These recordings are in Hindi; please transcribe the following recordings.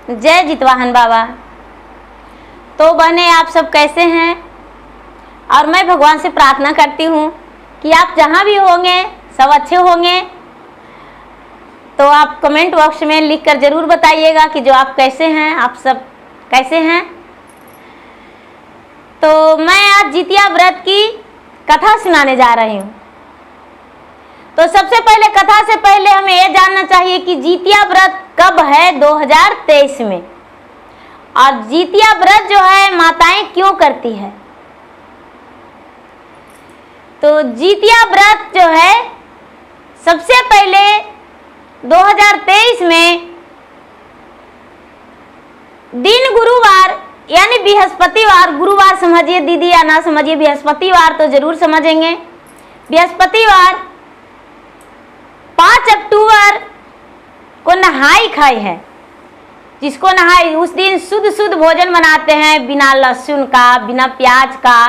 जय जितवाहन बाबा। तो बहने आप सब कैसे हैं? और मैं भगवान से प्रार्थना करती हूँ कि आप जहाँ भी होंगे सब अच्छे होंगे। तो आप कमेंट बॉक्स में लिखकर ज़रूर बताइएगा कि जो आप कैसे हैं, आप सब कैसे हैं। तो मैं आज जितिया व्रत की कथा सुनाने जा रही हूँ। तो सबसे पहले कथा से पहले हमें यह जानना चाहिए कि जितिया व्रत कब है 2023 में, और जितिया व्रत जो है माताएं क्यों करती है। तो जितिया व्रत जो है सबसे पहले 2023 में दिन गुरुवार यानी बृहस्पतिवार, गुरुवार समझिए दीदी या ना समझिए, बृहस्पतिवार तो जरूर समझेंगे। बृहस्पतिवार 5 अक्टूबर को नहाई खाई है। जिसको नहाई उस दिन शुद्ध भोजन बनाते हैं, बिना लहसुन का, बिना प्याज का।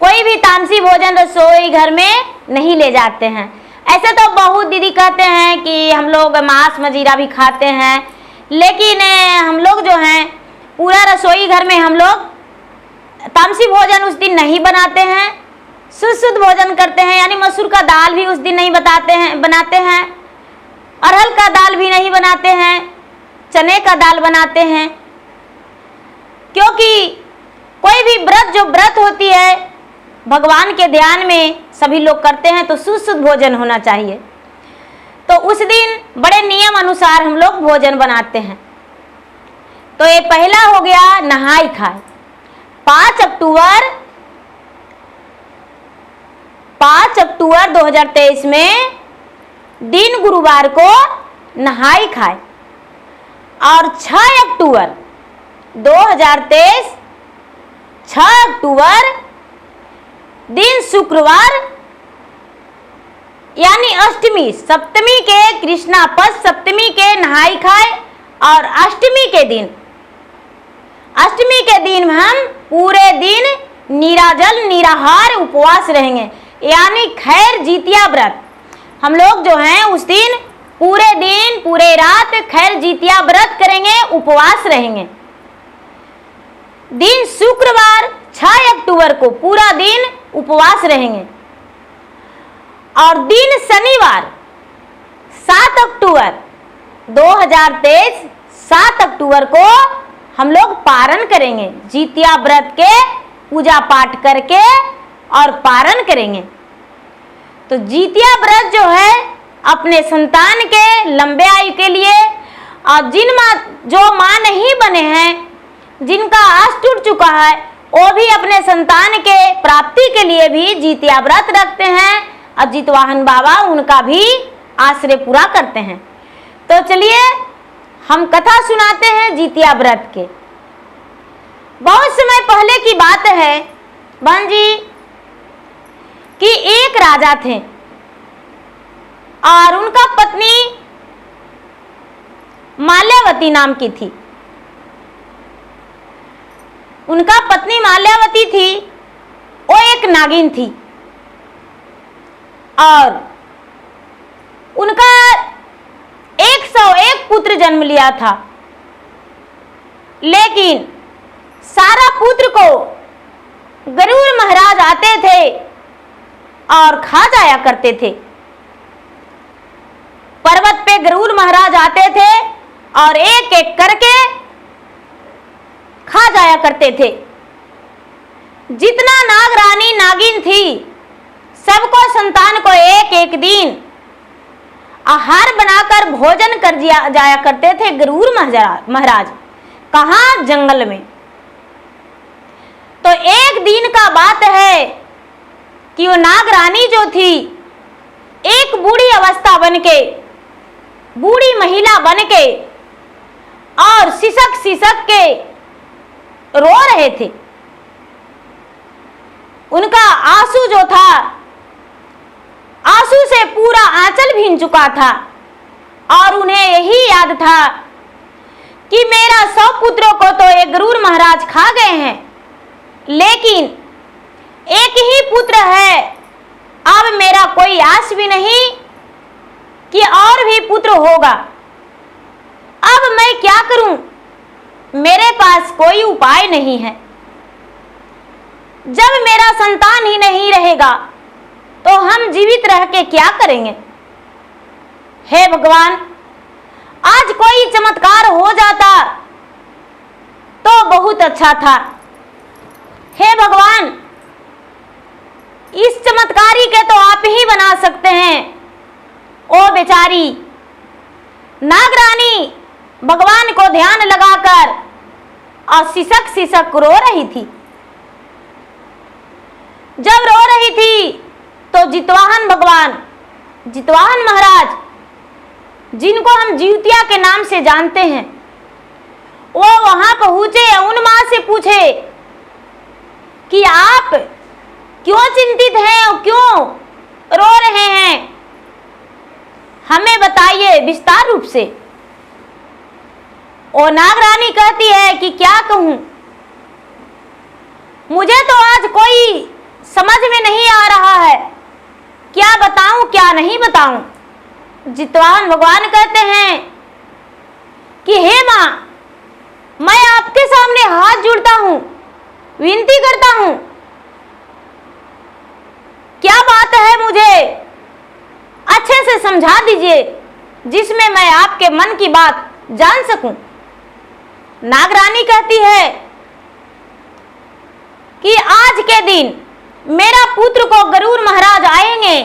कोई भी तामसी भोजन रसोई घर में नहीं ले जाते हैं। ऐसे तो बहुत दीदी कहते हैं कि हम लोग मांस मजीरा भी खाते हैं, लेकिन हम लोग जो हैं पूरा रसोई घर में हम लोग तामसी भोजन उस दिन नहीं बनाते हैं, शुद्ध भोजन करते हैं। यानी मसूर का दाल भी उस दिन नहीं बनाते हैं, अरहर का दाल भी नहीं बनाते हैं, चने का दाल बनाते हैं। क्योंकि कोई भी व्रत होती है भगवान के ध्यान में सभी लोग करते हैं, तो शुद्ध भोजन होना चाहिए। तो उस दिन बड़े नियम अनुसार हम लोग भोजन बनाते हैं। तो ये पहला हो गया नहाई खाए। 5 अक्टूबर 2023 में दिन गुरुवार को नहाई खाए, और 6 अक्टूबर 2023 6 अक्टूबर दिन शुक्रवार यानी अष्टमी, सप्तमी के कृष्णा पक्ष सप्तमी के नहाई खाए, और अष्टमी के दिन हम पूरे दिन निराजल निराहार उपवास रहेंगे। यानी खैर जितिया व्रत हम लोग जो हैं उस दिन पूरे दिन पूरे रात खैर जितिया व्रत करेंगे, उपवास रहेंगे। दिन शुक्रवार 6 अक्टूबर को पूरा दिन उपवास रहेंगे, और दिन शनिवार 7 अक्टूबर 2023 7 अक्टूबर को हम लोग पारण करेंगे। जितिया व्रत के पूजा पाठ करके और पारण करेंगे। तो जितिया व्रत जो है अपने संतान के लंबे आयु के लिए, और जो माँ नहीं बने हैं, जिनका आस टूट चुका है, वो भी अपने संतान के प्राप्ति के लिए भी जितिया व्रत रखते हैं, और जितवाहन बाबा उनका भी आश्रय पूरा करते हैं। तो चलिए हम कथा सुनाते हैं जितिया व्रत के। बहुत समय पहले की बात है बहन जी कि एक राजा थे, और उनका पत्नी माल्यावती नाम की थी। उनका पत्नी माल्यावती थी, वो एक नागिन थी, और उनका 101 पुत्र जन्म लिया था। लेकिन सारा पुत्र को गरुड़ महाराज आते थे और खा जाया करते थे। पर्वत पे गरुड़ महाराज आते थे और एक एक करके खा जाया करते थे। जितना नागरानी नागिन थी, सबको संतान को एक एक दिन आहार बनाकर भोजन कर जाया करते थे गरुड़ महाराज। कहाँ? जंगल में। तो एक दिन का बात है कि वो नागरानी जो थी एक बूढ़ी अवस्था बनके, बूढ़ी महिला बनके, और सिसक के रो रहे थे। उनका आंसू जो था, आंसू से पूरा आंचल भींग चुका था, और उन्हें यही याद था कि मेरा 100 पुत्रों को तो ये गरुड़ महाराज खा गए हैं, लेकिन एक ही पुत्र है। अब मेरा कोई आस भी नहीं कि और भी पुत्र होगा। अब मैं क्या करूं? मेरे पास कोई उपाय नहीं है। जब मेरा संतान ही नहीं रहेगा तो हम जीवित रह के क्या करेंगे। हे भगवान, आज कोई चमत्कार हो जाता तो बहुत अच्छा था। हे भगवान, इस चमत्कारी के तो आप ही बना सकते हैं। ओ बेचारी नागरानी भगवान को ध्यान लगाकर और सिसक सिसक रो रही थी। जब रो रही थी तो जितवाहन भगवान, जितवाहन महाराज, जिनको हम जीवतिया के नाम से जानते हैं, वो वहां पहुंचे। उन मां से पूछे कि आप क्यों चिंतित हैं और क्यों रो रहे हैं, हमें बताइए विस्तार रूप से। और नागरानी कहती है कि क्या कहूं, मुझे तो आज कोई समझ में नहीं आ रहा है, क्या बताऊं क्या नहीं बताऊं। जितवाहन भगवान कहते हैं कि हे मां, मैं आपके सामने हाथ जोड़ता हूं, विनती करता हूं, क्या बात है मुझे अच्छे से समझा दीजिए जिसमें मैं आपके मन की बात जान सकूं। नागरानी कहती है कि आज के दिन मेरा पुत्र को गरुड़ महाराज आएंगे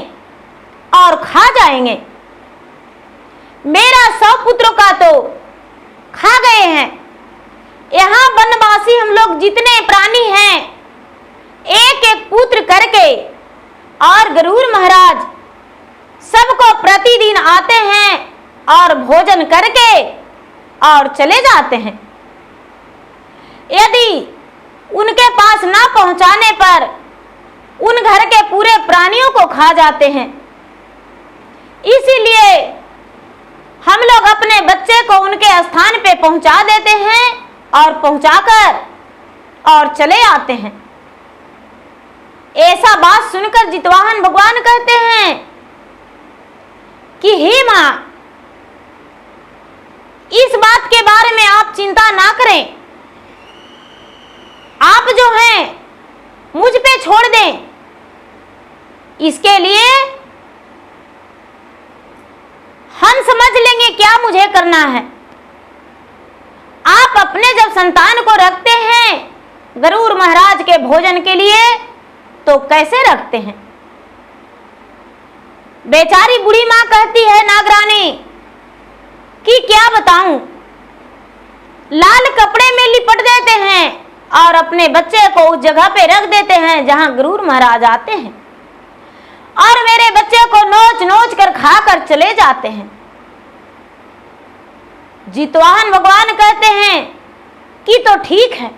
और खा जाएंगे। मेरा 100 पुत्रों का तो खा गए हैं। यहाँ वनवासी हम लोग जितने प्राणी हैं, एक एक पुत्र करके, और गरुड़ महाराज सबको प्रतिदिन आते हैं और भोजन करके और चले जाते हैं। यदि उनके पास ना पहुंचाने पर उन घर के पूरे प्राणियों को खा जाते हैं। इसीलिए हम लोग अपने बच्चे को उनके स्थान पे पहुंचा देते हैं और पहुंचाकर और चले आते हैं। ऐसा बात सुनकर जितवाहन भगवान कहते हैं कि हे मां, इस बात के बारे में आप चिंता ना करें, आप जो हैं मुझ पे छोड़ दें। इसके लिए हम समझ लेंगे क्या मुझे करना है। आप अपने जब संतान को रखते हैं गरुड़ महाराज के भोजन के लिए तो कैसे रखते हैं। बेचारी बूढ़ी मां कहती है नागरानी कि क्या बताऊं, लाल कपड़े में लिपट देते हैं और अपने बच्चे को उस जगह पे रख देते हैं जहां गरुड़ महाराज आते हैं, और मेरे बच्चे को नोच नोच कर खाकर चले जाते हैं। जितवाहन भगवान कहते हैं कि तो ठीक है।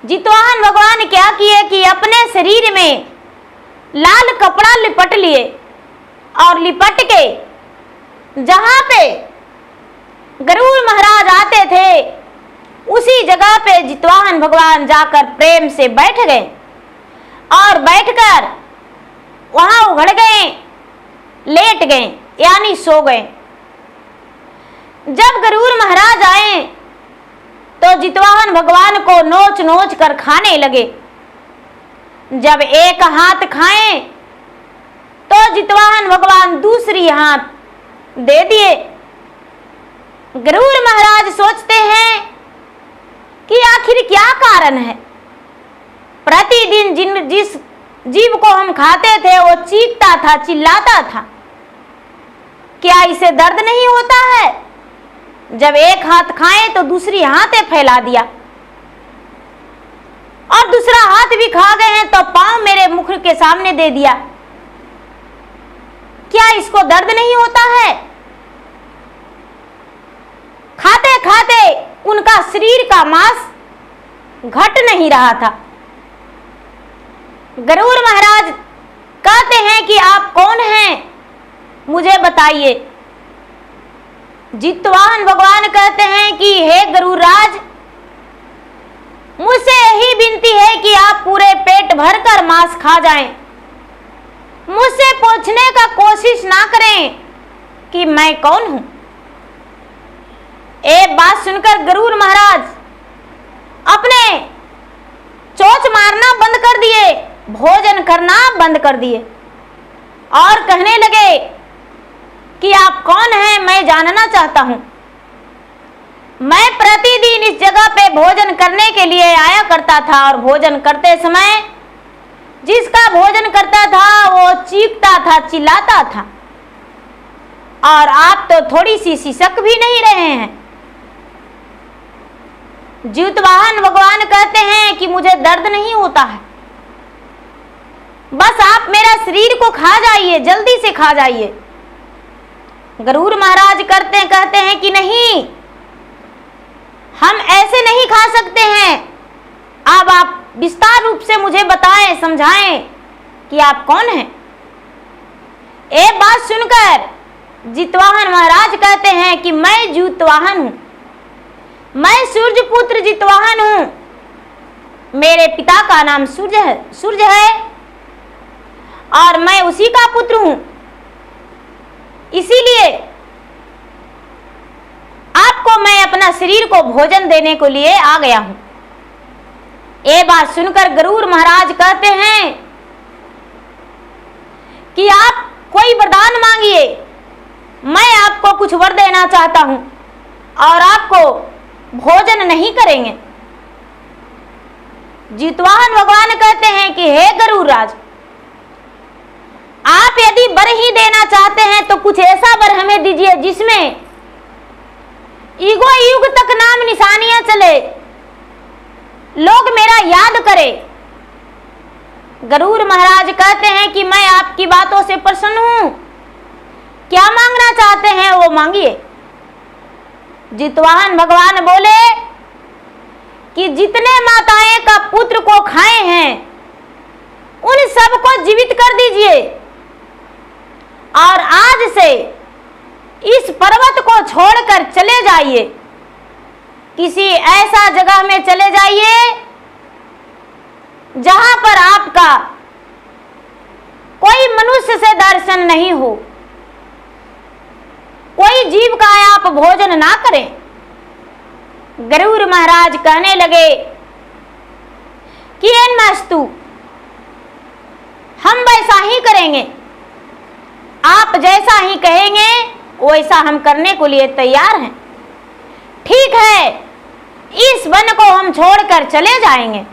जितवाहन भगवान क्या किए कि अपने शरीर में लाल कपड़ा लिपट लिए और लिपट के जहां पे गरुड़ महाराज आते थे उसी जगह पे जितवाहन भगवान जाकर प्रेम से बैठ गए और बैठकर वहां उघड़ गए, लेट गए, यानी सो गए। जब गरुड़ महाराज आए तो जितवाहन भगवान को नोच नोच कर खाने लगे। जब एक हाथ खाएं तो जितवाहन भगवान दूसरी हाथ दे दिए। गरुड़ महाराज सोचते हैं कि आखिर क्या कारण है। प्रतिदिन जिस जीव को हम खाते थे वो चीखता था, चिल्लाता था, क्या इसे दर्द नहीं होता है। जब एक हाथ खाए तो दूसरी हाथ फैला दिया और दूसरा हाथ भी खा गए हैं तो पांव मेरे मुख के सामने दे दिया, क्या इसको दर्द नहीं होता है। खाते खाते उनका शरीर का मांस घट नहीं रहा था। गरुड़ महाराज कहते हैं कि आप कौन हैं, मुझे बताइए। जितवाहन भगवान कहते हैं कि हे गरुड़ राज, मुझसे यही विनती है कि आप पूरे पेट भरकर मांस खा जाएं। मुझसे पूछने का कोशिश ना करें कि मैं कौन हूं। एक बात सुनकर गरुड़ महाराज अपने चोंच मारना बंद कर दिए, भोजन करना बंद कर दिए और कहने लगे कि आप कौन हैं, मैं जानना चाहता हूं। मैं प्रतिदिन इस जगह पे भोजन करने के लिए आया करता था और भोजन करते समय जिसका भोजन करता था वो चीखता था, चिल्लाता था, और आप तो थोड़ी सी सिसक भी नहीं रहे हैं। जीतवाहन भगवान कहते हैं कि मुझे दर्द नहीं होता है, बस आप मेरा शरीर को खा जाइए, जल्दी से खा जाइए। गरुड़ महाराज कहते हैं कि नहीं, हम ऐसे नहीं खा सकते हैं। अब आप विस्तार रूप से मुझे बताएं, समझाएं कि आप कौन हैं। एक बात सुनकर जितवाहन महाराज कहते हैं कि मैं जितवाहन हूं, मैं सूर्यपुत्र जितवाहन हूं। मेरे पिता का नाम सूर्य है और मैं उसी का पुत्र हूं, इसीलिए आपको मैं अपना शरीर को भोजन देने को लिए आ गया हूं। ये बात सुनकर गरुड़ महाराज कहते हैं कि आप कोई वरदान मांगिए, मैं आपको कुछ वर देना चाहता हूं और आपको भोजन नहीं करेंगे। जितवाहन भगवान कहते हैं कि हे गरुड़ राज, आप यदि वर ही देना चाहते हैं तो कुछ ऐसा वर हमें दीजिए जिसमें युगों युग तक नाम निशानियां चले, लोग मेरा याद करें। गरुड़ महाराज कहते हैं कि मैं आपकी बातों से प्रसन्न हूं, क्या मांगना चाहते हैं वो मांगिए। जितवाहन भगवान बोले कि जितने माताएं का पुत्र को खाए हैं उन सबको जीवित कर दीजिए और आज से इस पर्वत को छोड़कर चले जाइए, किसी ऐसा जगह में चले जाइए जहां पर आपका कोई मनुष्य से दर्शन नहीं हो, कोई जीव का आप भोजन ना करें। गरुड़ महाराज कहने लगे कि नस्तु, हम वैसा ही करेंगे, आप जैसा ही कहेंगे वैसा हम करने को लिए तैयार हैं। ठीक है, इस वन को हम छोड़कर चले जाएंगे।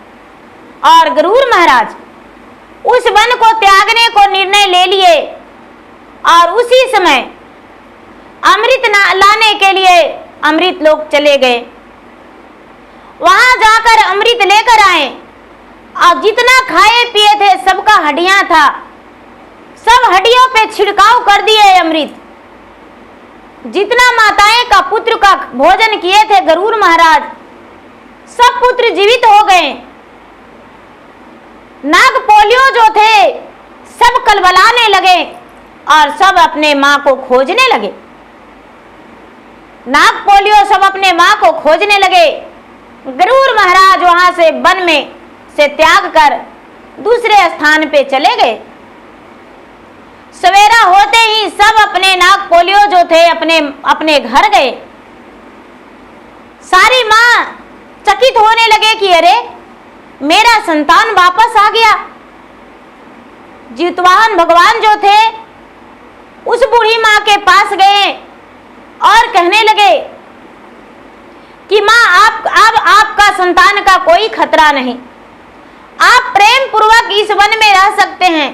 और गरुड़ महाराज उस वन को त्यागने को निर्णय ले लिए और उसी समय अमृत लाने के लिए अमृत लोग चले गए। वहां जाकर अमृत लेकर आए और जितना खाए पिए थे सबका हड्डियां था, सब हड्डियों पे छिड़काव कर दिए अमृत। जितना माताएं का पुत्र का भोजन किए थे गरुड़ महाराज, सब पुत्र जीवित हो गए। नाग पोलियो जो थे सब कलबलाने लगे और सब अपने मां को खोजने लगे। नाग पोलियो सब अपने मां को खोजने लगे। गरुड़ महाराज वहां से वन में से त्याग कर दूसरे स्थान पे चले गए। सवेरा होते ही सब अपने नाग पोलियो जो थे अपने घर गए। सारी मां चकित होने लगे कि अरे मेरा संतान वापस आ गया। जितवाहन भगवान जो थे उस बूढ़ी मां के पास गए और कहने लगे कि मां अब आपका संतान का कोई खतरा नहीं, आप प्रेम पूर्वक इस वन में रह सकते हैं,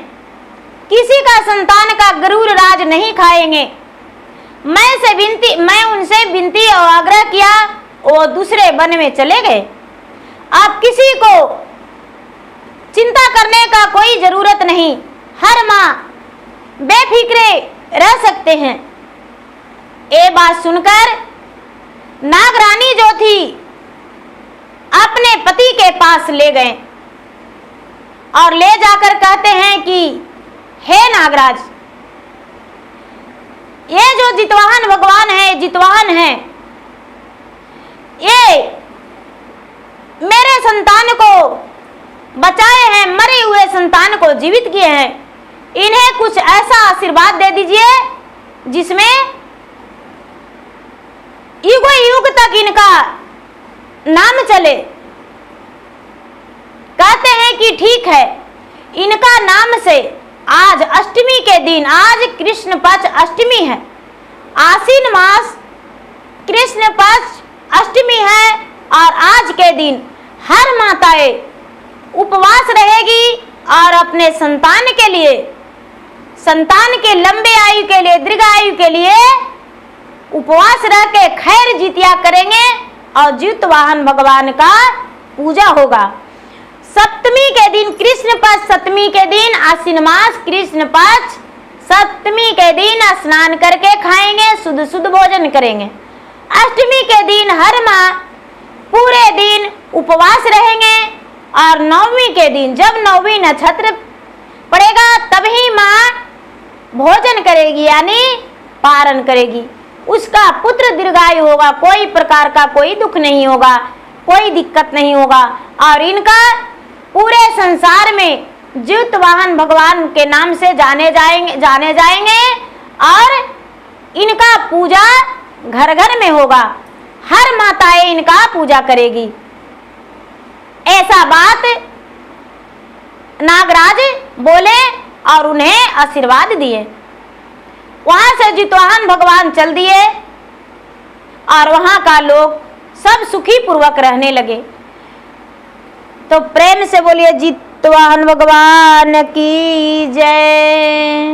किसी का संतान का गरुड़ राज नहीं खाएंगे। मैं उनसे विनती और आग्रह किया, वो दूसरे वन में चले गए। आप किसी को चिंता करने का कोई जरूरत नहीं, हर मां बेफिक्रे रह सकते हैं। ये बात सुनकर नागरानी जो थी अपने पति के पास ले गए और ले जाकर कहते हैं कि हे नागराज, ये जो जितवाहन भगवान है, जितवाहन है, ये मेरे संतान को बचाए हैं, मरे हुए संतान को जीवित किए हैं, इन्हें कुछ ऐसा आशीर्वाद दे दीजिए जिसमें युग युग तक इनका नाम चले। कहते हैं कि ठीक है, इनका नाम से आज अष्टमी के दिन, आज कृष्ण पक्ष अष्टमी है, आश्विन मास कृष्ण पक्ष अष्टमी है, और आज के दिन हर माताएं उपवास रहेगी और अपने संतान के लिए, संतान के लंबे आयु के लिए, दीर्घ आयु के लिए उपवास रह के खैर जितिया करेंगे और जित वाहन भगवान का पूजा होगा। सप्तमी के दिन, कृष्ण पक्ष सप्तमी के दिन, आश्विन मास कृष्ण पक्ष सप्तमी के दिन स्नान करके खाएंगे, शुद्ध शुद्ध भोजन करेंगे। अष्टमी के दिन हर माँ पूरे दिन उपवास रहेंगे, और नवमी के दिन जब नवमी नक्षत्र पड़ेगा तभी माँ भोजन करेगी, यानी पारण करेगी। उसका पुत्र दीर्घायु होगा, कोई प्रकार का कोई दुख नहीं होगा, कोई दिक्कत नहीं होगा, और इनका पूरे संसार में जीवित वाहन भगवान के नाम से जाने जाएंगे और इनका पूजा घर घर में होगा। हर माताएं इनका पूजा करेगी। ऐसा बात नागराज बोले और उन्हें आशीर्वाद दिए। वहां से जितवाहन भगवान चल दिए और वहां का लोग सब सुखी पूर्वक रहने लगे। तो प्रेम से बोलिए जितवाहन भगवान की जय।